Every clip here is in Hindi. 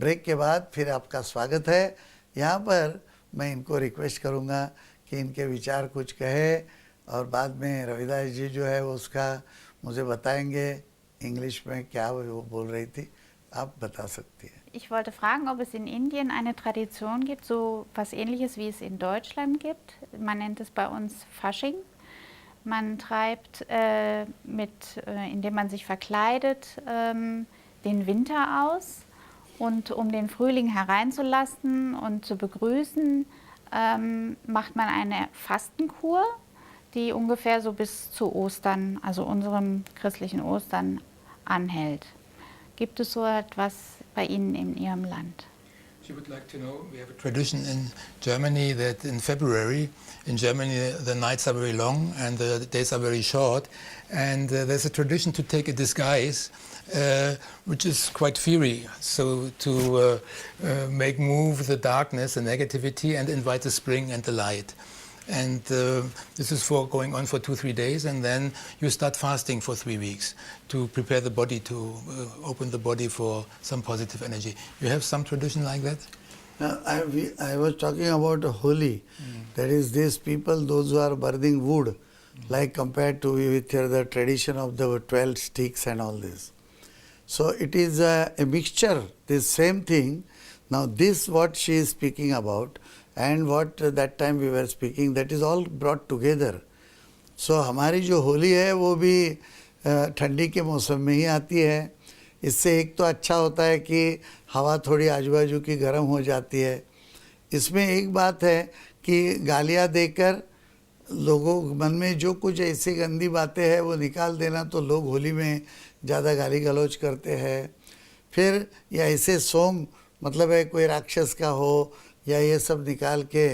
ब्रेक के बाद फिर आपका स्वागत है। यहाँ पर मैं इनको रिक्वेस्ट करूँगा कि इनके विचार कुछ कहे और बाद में रविदास जी जो है वो उसका मुझे बताएंगे इंग्लिश में क्या वो बोल रही थी। आप बता सकती हैं। Ich wollte fragen, ob es in Indien eine Tradition gibt, so was Ähnliches wie es in Deutschland gibt. Man nennt es bei uns Fasching. Man treibt, indem man sich verkleidet, den Winter aus. Und um den Frühling hereinzulassen und zu begrüßen, macht man eine Fastenkur, die ungefähr so bis zu Ostern, also unserem christlichen Ostern, anhält. Gibt es so etwas bei Ihnen in Ihrem Land? She would like to know, we have a tradition in Germany that in February, in Germany the nights are very long and the days are very short, and there's a tradition to take a disguise which is quite fiery, so to make move the darkness, the negativity, and invite the spring and the light. And this is going on for 2-3 days, and then you start fasting for 3 weeks to prepare the body, to open the body for some positive energy. You have some tradition like that? I was talking about Holi. That is, these people, those who are burning wood, like compared to with the tradition of the 12 sticks and all this. So it is a mixture, this same thing. Now this what she is speaking about and what that time we were speaking, that is all brought together. So हमारी जो होली है वो भी ठंडी के मौसम में ही आती है। इससे एक तो अच्छा होता है कि हवा थोड़ी आजू बाजू की गर्म हो जाती है। इसमें एक बात है कि गालियाँ देकर लोगों मन में जो कुछ ऐसी गंदी बातें हैं वो निकाल देना, तो लोग होली में ज़्यादा गाली गलौज करते हैं। फिर या ऐसे सॉन्ग मतलब है कोई राक्षस का हो या ये सब निकाल के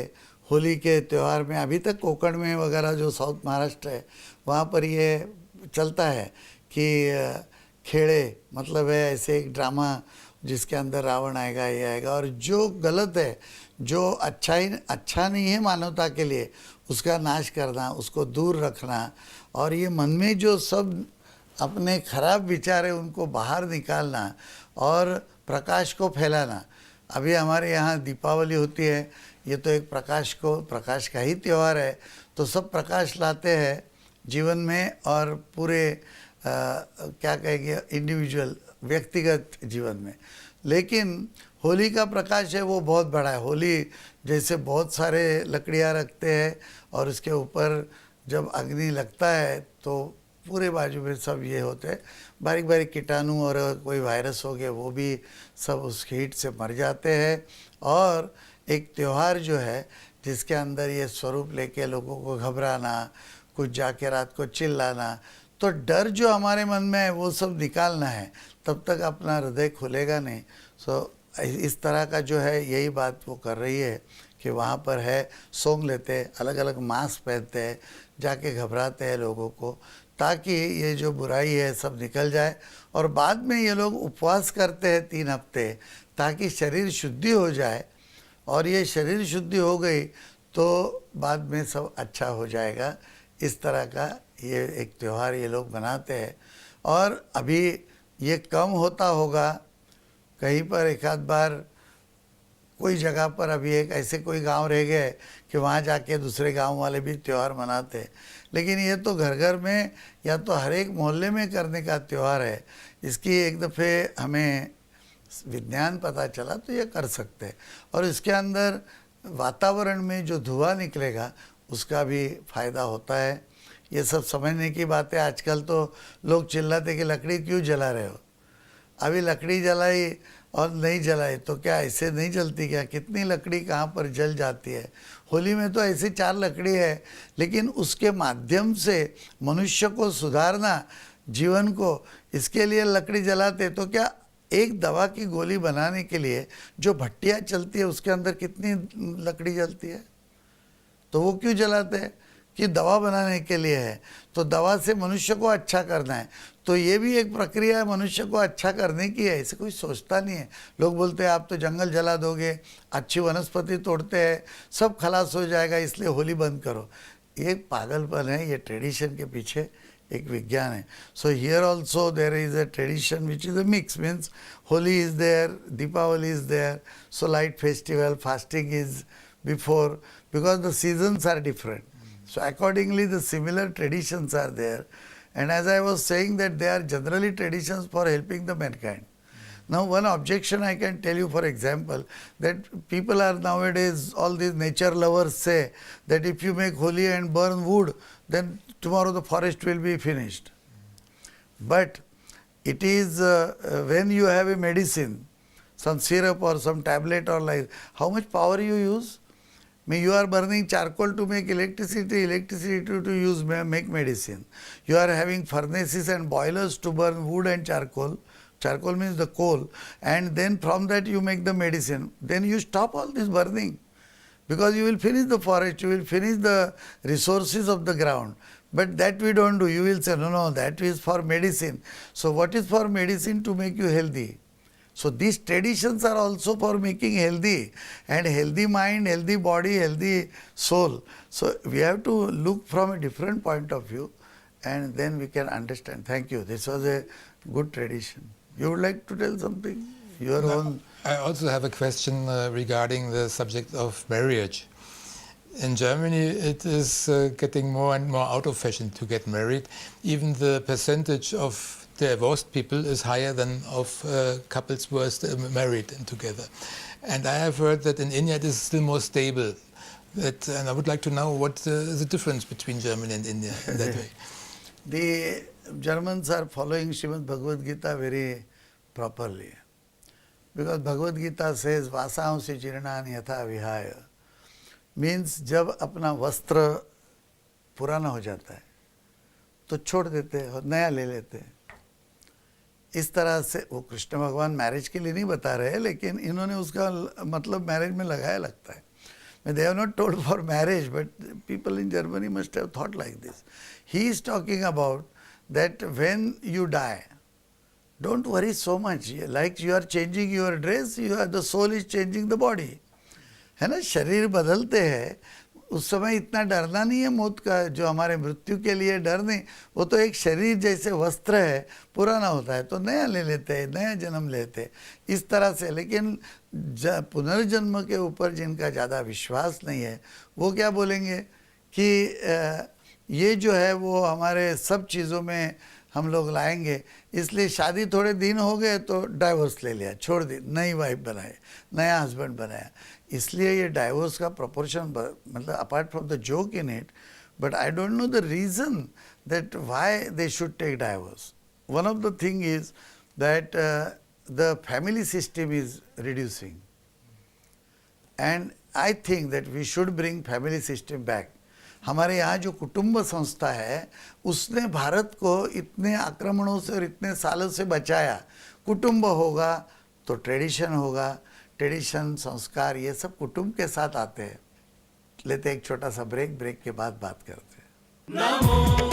होली के त्यौहार में, अभी तक कोकण में वगैरह जो साउथ महाराष्ट्र है वहाँ पर ये चलता है कि खेड़े मतलब है ऐसे एक ड्रामा जिसके अंदर रावण आएगा, ये आएगा, और जो गलत है, जो अच्छा नहीं है मानवता के लिए, उसका नाश करना, उसको दूर रखना, और ये मन में जो सब अपने खराब विचार है उनको बाहर निकालना और प्रकाश को फैलाना। अभी हमारे यहाँ दीपावली होती है, ये तो एक प्रकाश का ही त्यौहार है, तो सब प्रकाश लाते हैं जीवन में और पूरे क्या कहेंगे इंडिविजुअल व्यक्तिगत जीवन में। लेकिन होली का प्रकाश है वो बहुत बड़ा है। होली जैसे बहुत सारे लकड़ियाँ रखते हैं और उसके ऊपर जब अग्नि लगता है तो पूरे बाजू में सब ये होते हैं, बारीक बारीक कीटाणु और कोई वायरस हो गया वो भी सब उस हीट से मर जाते हैं। और एक त्यौहार जो है जिसके अंदर ये स्वरूप लेके लोगों को घबराना, कुछ जाके रात को चिल्लाना, तो डर जो हमारे मन में है वो सब निकालना है, तब तक अपना हृदय खुलेगा नहीं। सो इस तरह का जो है यही बात वो कर रही है कि वहाँ पर है सॉन्ग लेते हैं, अलग अलग मास्क पहनते हैं, जाके घबराते हैं लोगों को, ताकि ये जो बुराई है सब निकल जाए। और बाद में ये लोग उपवास करते हैं 3 हफ्ते ताकि शरीर शुद्धि हो जाए, और ये शरीर शुद्धि हो गई तो बाद में सब अच्छा हो जाएगा। इस तरह का ये एक त्यौहार ये लोग मनाते हैं। और अभी ये कम होता होगा, कहीं पर एक आध बार कोई जगह पर अभी एक ऐसे कोई गांव रह गए कि वहाँ जाके दूसरे गांव वाले भी त्यौहार मनाते हैं, लेकिन ये तो घर घर में या तो हर एक मोहल्ले में करने का त्यौहार है। इसकी एक दफ़े हमें विज्ञान पता चला तो ये कर सकते हैं, और इसके अंदर वातावरण में जो धुआं निकलेगा उसका भी फ़ायदा होता है। ये सब समझने की बात है। आजकल तो लोग चिल्लाते कि लकड़ी क्यों जला रहे हो, अभी लकड़ी जलाई और नहीं जलाई तो क्या ऐसे नहीं जलती क्या? कितनी लकड़ी कहाँ पर जल जाती है। होली में तो ऐसे 4 लकड़ी है, लेकिन उसके माध्यम से मनुष्य को सुधारना, जीवन को, इसके लिए लकड़ी जलाते। तो क्या एक दवा की गोली बनाने के लिए जो भट्टियाँ चलती है उसके अंदर कितनी लकड़ी जलती है, तो वो क्यों जलाते हैं? कि दवा बनाने के लिए है, तो दवा से मनुष्य को अच्छा करना है। तो ये भी एक प्रक्रिया है मनुष्य को अच्छा करने की है, इसे कोई सोचता नहीं है। लोग बोलते हैं आप तो जंगल जला दोगे, अच्छी वनस्पति तोड़ते हैं, सब खलास हो जाएगा, इसलिए होली बंद करो। ये पागलपन है, ये ट्रेडिशन के पीछे एक विज्ञान है. So here also there is a tradition which is a mix, means Holi is there, Deepavali is there, so light festival, fasting is before, because the seasons are different. So accordingly the similar traditions are there, and as I was saying that they are generally traditions for helping the mankind. Now one objection I can tell you, for example, that people are nowadays, all these nature lovers say that if you make Holi and burn wood, then tomorrow the forest will be finished. But it is when you have a medicine, some syrup or some tablet or like, how much power you use? You are burning charcoal to make electricity, to use make medicine. You are having furnaces and boilers to burn wood and charcoal. Charcoal means the coal, and then from that you make the medicine. Then you stop all this burning, because you will finish the forest, you will finish the resources of the ground. But that we don't do. You will say, no, that is for medicine. So what is for medicine? To make you healthy. So these traditions are also for making healthy, and healthy mind, healthy body, healthy soul. So we have to look from a different point of view, and then we can understand. Thank you. This was a good tradition. You would like to tell something? Your own. I also have a question regarding the subject of marriage. In Germany, it is getting more and more out of fashion to get married. Even the percentage of divorced people is higher than of couples who are still married and together. And I have heard that in India it is still more stable. And I would like to know what is the difference between Germany and India in that way. The Germans are following Srimad Bhagavad Gita very properly, because Bhagavad Gita says vasansi jirnan yatha vihaya, means जब अपना वस्त्र पुराना हो जाता है तो छोड़ देते हैं और नया ले लेते हैं. इस तरह से वो कृष्ण भगवान मैरिज के लिए नहीं बता रहे, लेकिन इन्होंने उसका मतलब मैरिज में लगाया लगता है. They have not told for marriage, but people in Germany must have thought like this. He is talking about that when you die, don't worry so much. Like you are changing your dress, the soul is changing the body. है ना, शरीर बदलते हैं, उस समय इतना डरना नहीं है मौत का, जो हमारे मृत्यु के लिए डर नहीं. वो तो एक शरीर जैसे वस्त्र है, पुराना होता है तो नया ले लेते हैं, नया जन्म लेते हैं, इस तरह से. लेकिन पुनर्जन्म के ऊपर जिनका ज़्यादा विश्वास नहीं है, वो क्या बोलेंगे कि ये जो है वो हमारे सब चीज़ों में हम लोग लाएंगे, इसलिए शादी थोड़े दिन हो गए तो डाइवोर्स ले लिया, छोड़ दी, नई वाइफ बनाए, नया हस्बैंड बनाया. इसलिए ये डाइवोर्स का प्रोपोर्शन, मतलब apart from the joke in it, but I don't know the reason that why they should take divorce. One of the thing is that the family system is reducing, and I think that we should bring family system back. हमारे यहाँ जो कुटुंब संस्था है उसने भारत को इतने आक्रमणों से और इतने सालों से बचाया. कुटुंब होगा तो ट्रेडिशन होगा, ट्रेडिशन संस्कार ये सब कुटुंब के साथ आते हैं. लेते एक छोटा सा ब्रेक के बाद बात करते हैं.